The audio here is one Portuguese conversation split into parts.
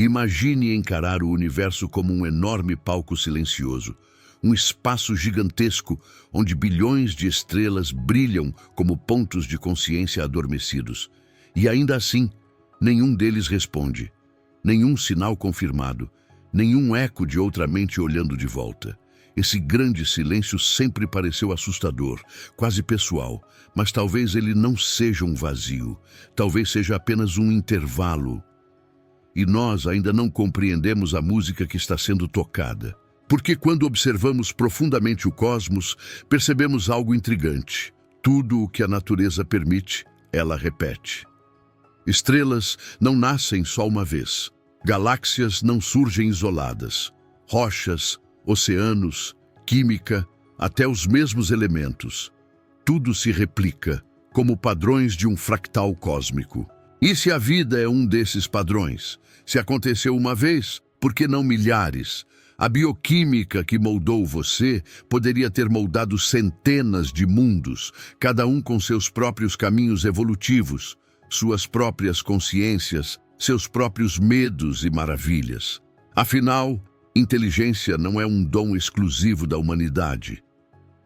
Imagine encarar o universo como um enorme palco silencioso, um espaço gigantesco onde bilhões de estrelas brilham como pontos de consciência adormecidos. E ainda assim, nenhum deles responde, nenhum sinal confirmado, nenhum eco de outra mente olhando de volta. Esse grande silêncio sempre pareceu assustador, quase pessoal, mas talvez ele não seja um vazio, talvez seja apenas um intervalo. E nós ainda não compreendemos a música que está sendo tocada. Porque quando observamos profundamente o cosmos, percebemos algo intrigante. Tudo o que a natureza permite, ela repete. Estrelas não nascem só uma vez. Galáxias não surgem isoladas. Rochas, oceanos, química, até os mesmos elementos. Tudo se replica, como padrões de um fractal cósmico. E se a vida é um desses padrões? Se aconteceu uma vez, por que não milhares? A bioquímica que moldou você poderia ter moldado centenas de mundos, cada um com seus próprios caminhos evolutivos, suas próprias consciências, seus próprios medos e maravilhas. Afinal, inteligência não é um dom exclusivo da humanidade.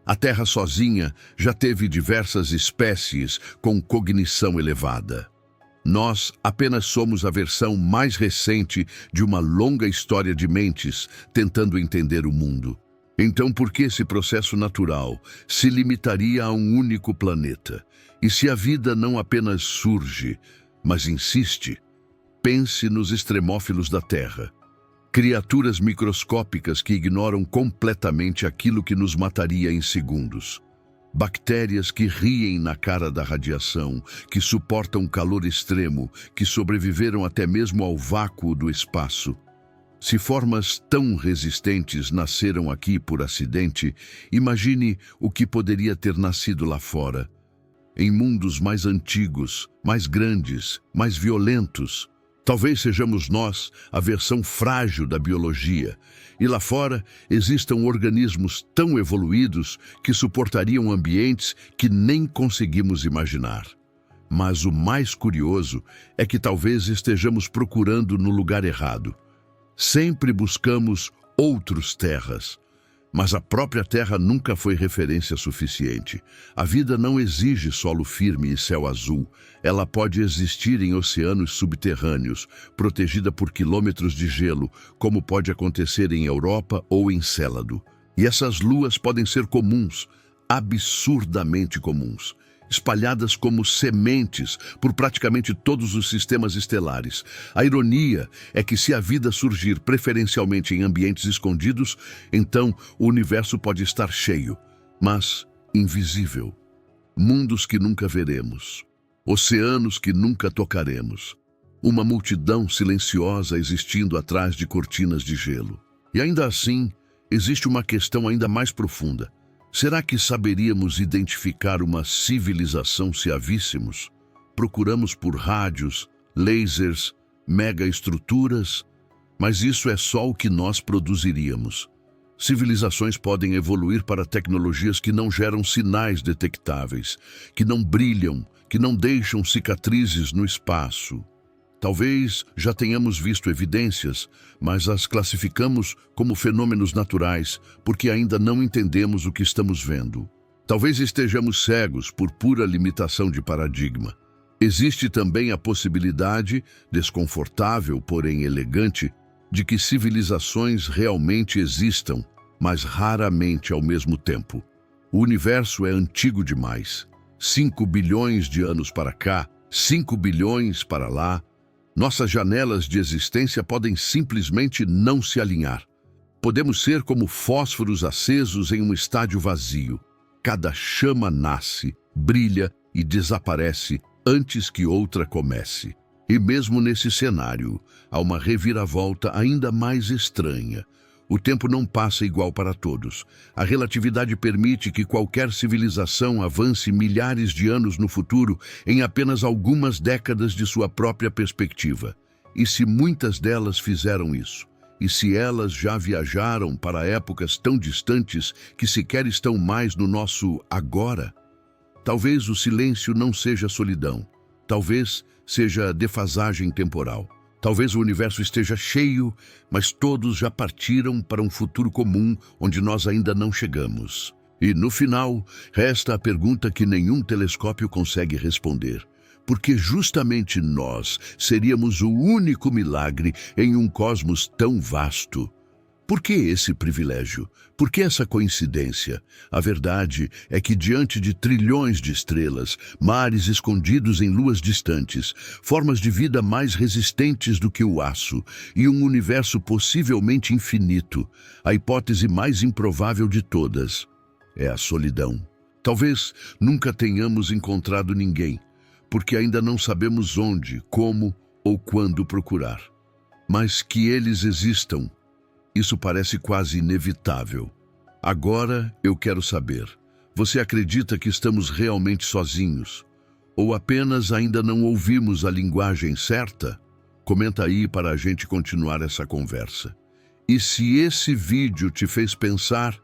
A Terra sozinha já teve diversas espécies com cognição elevada. Nós apenas somos a versão mais recente de uma longa história de mentes tentando entender o mundo. Então, por que esse processo natural se limitaria a um único planeta? E se a vida não apenas surge, mas insiste? Pense nos extremófilos da Terra. Criaturas microscópicas que ignoram completamente aquilo que nos mataria em segundos. Bactérias que riem na cara da radiação, que suportam calor extremo, que sobreviveram até mesmo ao vácuo do espaço. Se formas tão resistentes nasceram aqui por acidente, imagine o que poderia ter nascido lá fora. Em mundos mais antigos, mais grandes, mais violentos. Talvez sejamos nós a versão frágil da biologia, e lá fora existam organismos tão evoluídos que suportariam ambientes que nem conseguimos imaginar. Mas o mais curioso é que talvez estejamos procurando no lugar errado. Sempre buscamos outros terras, mas a própria Terra nunca foi referência suficiente. A vida não exige solo firme e céu azul. Ela pode existir em oceanos subterrâneos, protegida por quilômetros de gelo, como pode acontecer em Europa ou em Encélado. E essas luas podem ser comuns, absurdamente comuns, espalhadas como sementes por praticamente todos os sistemas estelares. A ironia é que se a vida surgir preferencialmente em ambientes escondidos, então o universo pode estar cheio, mas invisível. Mundos que nunca veremos, oceanos que nunca tocaremos, uma multidão silenciosa existindo atrás de cortinas de gelo. E ainda assim, existe uma questão ainda mais profunda. Será que saberíamos identificar uma civilização se a víssemos? Procuramos por rádios, lasers, megaestruturas, mas isso é só o que nós produziríamos. Civilizações podem evoluir para tecnologias que não geram sinais detectáveis, que não brilham, que não deixam cicatrizes no espaço. Talvez já tenhamos visto evidências, mas as classificamos como fenômenos naturais porque ainda não entendemos o que estamos vendo. Talvez estejamos cegos por pura limitação de paradigma. Existe também a possibilidade, desconfortável porém elegante, de que civilizações realmente existam, mas raramente ao mesmo tempo. O universo é antigo demais. 5 bilhões de anos para cá, 5 bilhões para lá. Nossas janelas de existência podem simplesmente não se alinhar. Podemos ser como fósforos acesos em um estádio vazio. Cada chama nasce, brilha e desaparece antes que outra comece. E mesmo nesse cenário, há uma reviravolta ainda mais estranha. O tempo não passa igual para todos. A relatividade permite que qualquer civilização avance milhares de anos no futuro em apenas algumas décadas de sua própria perspectiva. E se muitas delas fizeram isso? E se elas já viajaram para épocas tão distantes que sequer estão mais no nosso agora? Talvez o silêncio não seja solidão. Talvez seja defasagem temporal. Talvez o universo esteja cheio, mas todos já partiram para um futuro comum onde nós ainda não chegamos. E, no final, resta a pergunta que nenhum telescópio consegue responder. Porque justamente nós seríamos o único milagre em um cosmos tão vasto. Por que esse privilégio? Por que essa coincidência? A verdade é que diante de trilhões de estrelas, mares escondidos em luas distantes, formas de vida mais resistentes do que o aço e um universo possivelmente infinito, a hipótese mais improvável de todas é a solidão. Talvez nunca tenhamos encontrado ninguém, porque ainda não sabemos onde, como ou quando procurar. Mas que eles existam, isso parece quase inevitável. Agora eu quero saber, você acredita que estamos realmente sozinhos? Ou apenas ainda não ouvimos a linguagem certa? Comenta aí para a gente continuar essa conversa. E se esse vídeo te fez pensar,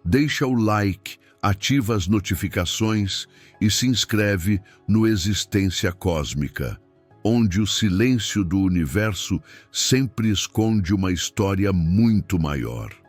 deixa o like, ativa as notificações e se inscreve no Existência Cósmica, onde o silêncio do universo sempre esconde uma história muito maior.